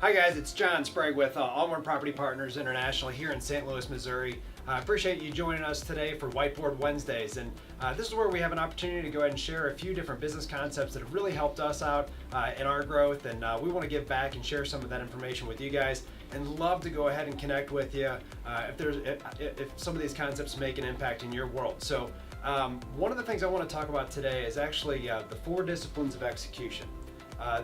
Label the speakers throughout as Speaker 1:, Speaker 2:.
Speaker 1: Hi guys, it's John Sprague with Allmore Property Partners International here in St. Louis, Missouri. I appreciate you joining us today for Whiteboard Wednesdays, and this is where we have an opportunity to go ahead and share a fefew different business concepts that have really helped us out in our growth, and we want to give back and share some of that information with you guys, and love to go ahead and connect with you if some of these concepts make an impact in your world. So one of the things I want to talk about today is actually the 4 disciplines of execution.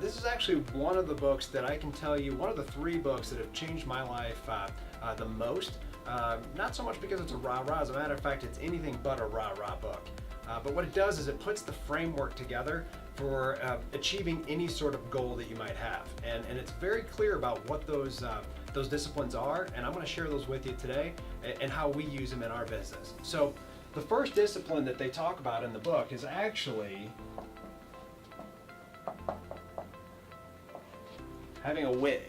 Speaker 1: This is actually one of the books that I can tell you, one of the 3 books that have changed my life the most. Not so much because it's a rah-rah, as a matter of fact, it's anything but a rah-rah book. But what it does is it puts the framework together for achieving any sort of goal that you might have. And it's very clear about what those disciplines are, and I'm going to share those with you today and how we use them in our business. So the first discipline that they talk about in the book is actually having a WIG.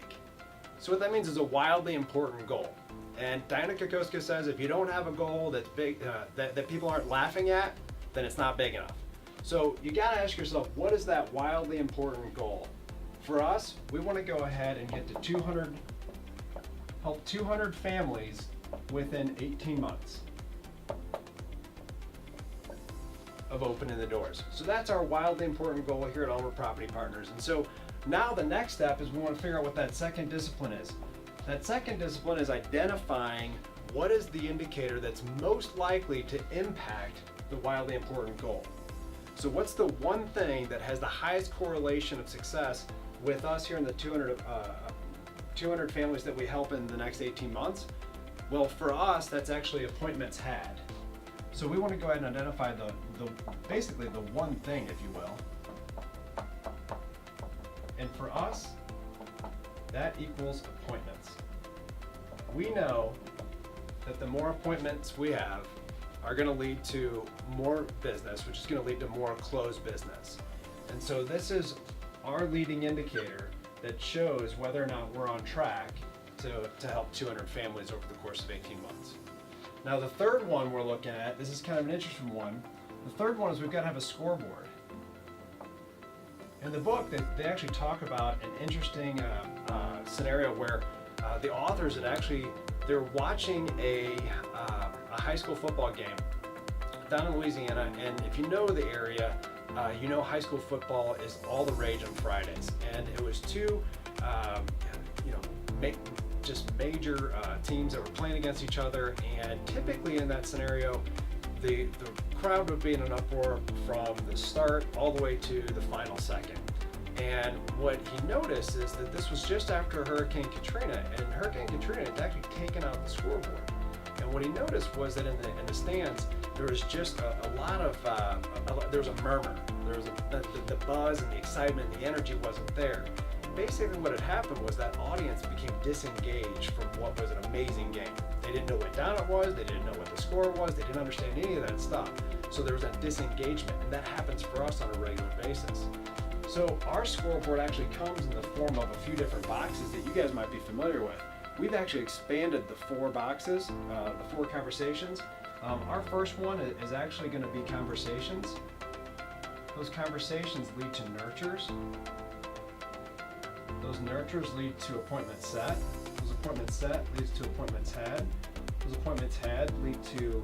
Speaker 1: So what that means is a wildly important goal. And Diana Kokoska says if you don't have a goal that's big, that people aren't laughing at, then it's not big enough. So you gotta ask yourself, what is that wildly important goal? For us, we wanna go ahead and get to help 200 families within 18 months of opening the doors. So that's our wildly important goal here at Allmore Property Partners. And so now the next step is we want to figure out what that second discipline is. That second discipline is identifying what is the indicator that's most likely to impact the wildly important goal. So what's the one thing that has the highest correlation of success with us here in the 200 families that we help in the next 18 months? Well, for us, that's actually appointments had. So we want to go ahead and identify basically the one thing, if you will. And for us, that equals appointments. We know that the more appointments we have are going to lead to more business, which is going to lead to more closed business. And so this is our leading indicator that shows whether or not we're on track to help 200 families over the course of 18 months. Now the third one we're looking at, this is kind of an interesting one. The third one is we've got to have a scoreboard. In the book, they actually talk about an interesting scenario where the authors they're watching a high school football game down in Louisiana, and if you know the area, you know high school football is all the rage on Fridays, and it was 2 major teams that were playing against each other, and typically in that scenario, the crowd would be in an uproar from the start all the way to the final second. And what he noticed is that this was just after Hurricane Katrina, and Hurricane Katrina had actually taken out the scoreboard. And what he noticed was that in the stands, there was just a lot of, there was a murmur. There was the buzz and the excitement and the energy wasn't there. Basically what had happened was that audience became disengaged from what was an amazing game. They didn't know what down it was, they didn't know what the score was, they didn't understand any of that stuff. So there was that disengagement, and that happens for us on a regular basis. So our scoreboard actually comes in the form of a few different boxes that you guys might be familiar with. We've actually expanded the 4 boxes, the 4 conversations. Our first one is actually going to be conversations. Those conversations lead to nurtures. Those nurtures lead to appointments set. Those appointments set leads to appointments had. Those appointments had lead to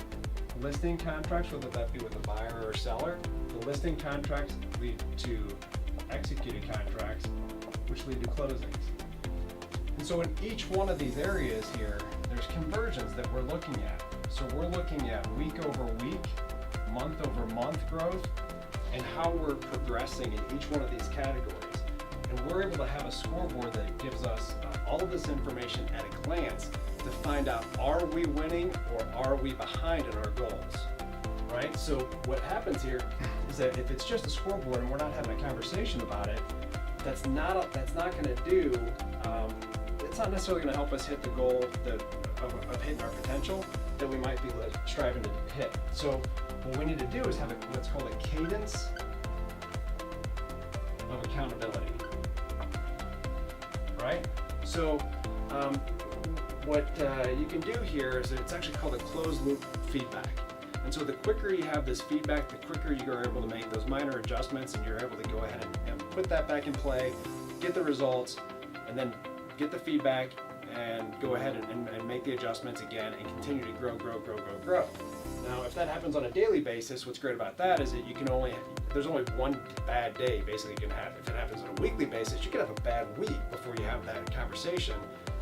Speaker 1: listing contracts, whether that be with a buyer or seller. The listing contracts lead to executed contracts, which lead to closings. And so in each one of these areas here, there's conversions that we're looking at. So we're looking at week over week, month over month growth, and how we're progressing in each one of these categories. And we're able to have a scoreboard that gives us all of this information at a glance to find out, are we winning or are we behind in our goals, right? So what happens here is that if it's just a scoreboard and we're not having a conversation about it, that's not going to do, it's not necessarily going to help us hit the goal of hitting our potential that we might be striving to hit. So what we need to do is have what's called a cadence of accountability. Right? So what you can do here is it's actually called a closed loop feedback. And so the quicker you have this feedback, the quicker you are able to make those minor adjustments, and you're able to go ahead and put that back in play, get the results, and then get the feedback, and go ahead and make the adjustments again and continue to grow. Now, if that happens on a daily basis, what's great about that is that there's only one bad day basically you can have. If it happens on a weekly basis, you can have a bad week before you have that conversation.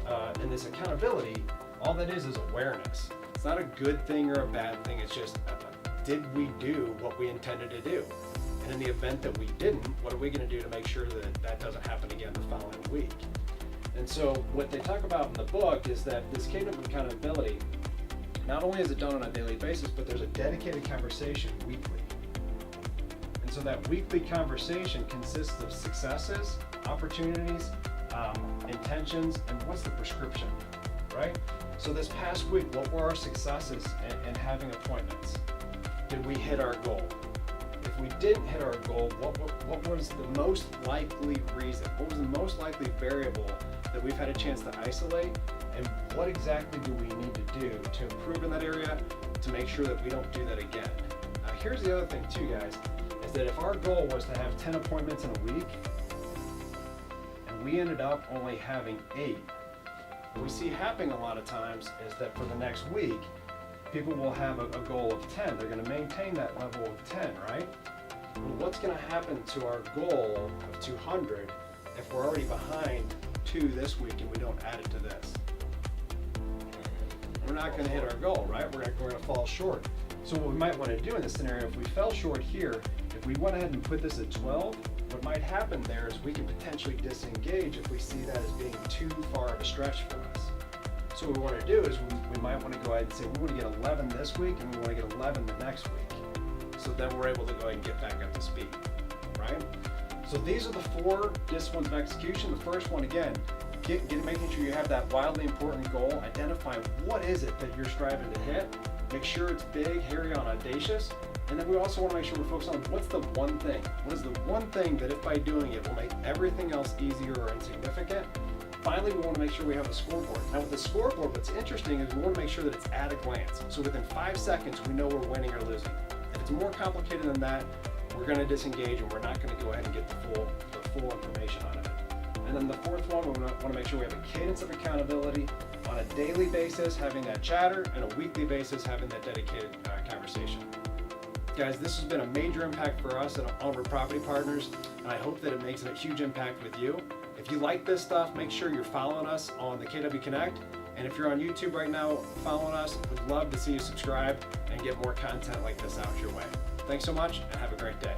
Speaker 1: And this accountability, all that is awareness. It's not a good thing or a bad thing, it's just, did we do what we intended to do? And in the event that we didn't, what are we going to do to make sure that that doesn't happen again the following week? And so what they talk about in the book is that this kingdom of accountability, not only is it done on a daily basis, but there's a dedicated conversation weekly. And so that weekly conversation consists of successes, opportunities, intentions, and what's the prescription, right? So this past week, what were our successes in having appointments? Did we hit our goal? If we didn't hit our goal, what was the most likely reason? What was the most likely variable that we've had a chance to isolate? And what exactly do we need to do to improve in that area to make sure that we don't do that again? Now, here's the other thing too, guys, is that if our goal was to have 10 appointments in a week, and we ended up only having 8, what we see happening a lot of times is that for the next week, people will have a goal of 10. They're going to maintain that level of 10, right? Well, what's going to happen to our goal of 200 if we're already behind 2 this week and we don't add it to this? We're not going to hit our goal, right? We're going to fall short. So what we might want to do in this scenario, if we fell short here, if we went ahead and put this at 12, what might happen there is we can potentially disengage if we see that as being too far of a stretch for us. So what we want to do is we might want to go ahead and say we want to get 11 this week and we want to get 11 the next week. So then we're able to go ahead and get back up to speed, right? So these are the 4 disciplines of execution. The first one, again, making sure you have that wildly important goal. Identify what is it that you're striving to hit. Make sure it's big, hairy, and audacious. And then we also want to make sure we're focused on what's the one thing. What is the one thing that if by doing it will make everything else easier or insignificant? Finally, we want to make sure we have a scoreboard. Now with the scoreboard, what's interesting is we want to make sure that it's at a glance. So within 5 seconds, we know we're winning or losing. If it's more complicated than that, we're going to disengage and we're not going to go ahead and get the full information out of it. And then the 4th one, we want to make sure we have a cadence of accountability on a daily basis, having that chatter, and a weekly basis, having that dedicated conversation. Guys, this has been a major impact for us at Onward Property Partners, and I hope that it makes a huge impact with you. If you like this stuff, make sure you're following us on the KW Connect. And if you're on YouTube right now following us, we'd love to see you subscribe and get more content like this out your way. Thanks so much and have a great day.